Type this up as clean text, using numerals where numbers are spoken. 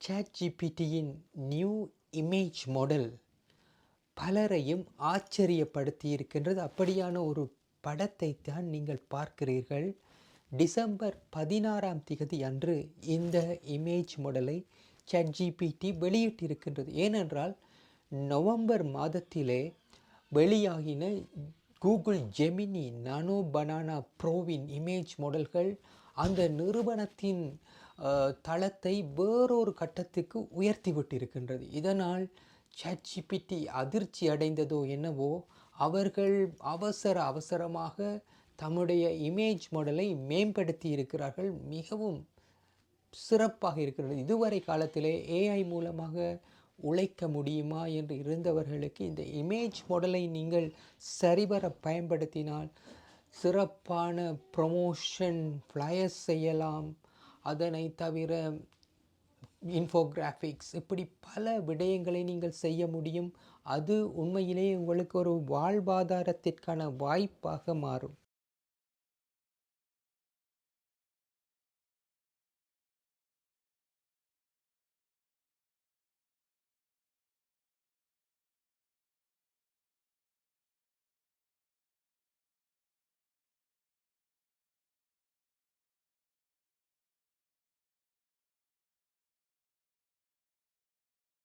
ChatGPTயின் new image model பலரையும் ஆச்சரியப்படுத்தி இருக்கின்றது. அப்படியான ஒரு படத்தை தான் நீங்கள் பார்க்கிறீர்கள். டிசம்பர் 16ஆம் திகதி அன்று இந்த இமேஜ் மாடலை ChatGPT வெளியிட்டிருக்கின்றது. ஏனென்றால் நவம்பர் மாதத்திலே வெளியாகின கூகுள் ஜெமினி நானோ பனானா ப்ரோவின் இமேஜ் மாடல்கள் அந்த நிறுவனத்தின் தளத்தை வேறொரு கட்டத்துக்கு உயர்த்திவிட்டிருக்கின்றது. இதனால் ChatGPT அதிர்ச்சி அடைந்ததோ என்னவோ, அவர்கள் அவசரமாக தம்முடைய இமேஜ் மாடலை மேம்படுத்தி இருக்கிறார்கள். மிகவும் சிறப்பாக இருக்கிறது. இதுவரை காலத்திலே AI மூலமாக உழைக்க முடியுமா என்று இருந்தவர்களுக்கு இந்த இமேஜ் மாடலை நீங்கள் சரிவர பயன்படுத்தினால் சிறப்பான ப்ரமோஷன் ஃப்ளையர்ஸ் செய்யலாம். அதனை தவிர இன்ஃபோகிராஃபிக்ஸ் இப்படி பல விடயங்களை நீங்கள் செய்ய முடியும். அது உண்மையிலேயே உங்களுக்கு ஒரு வாழ்வாதாரத்திற்கான வாய்ப்பாக மாறும்.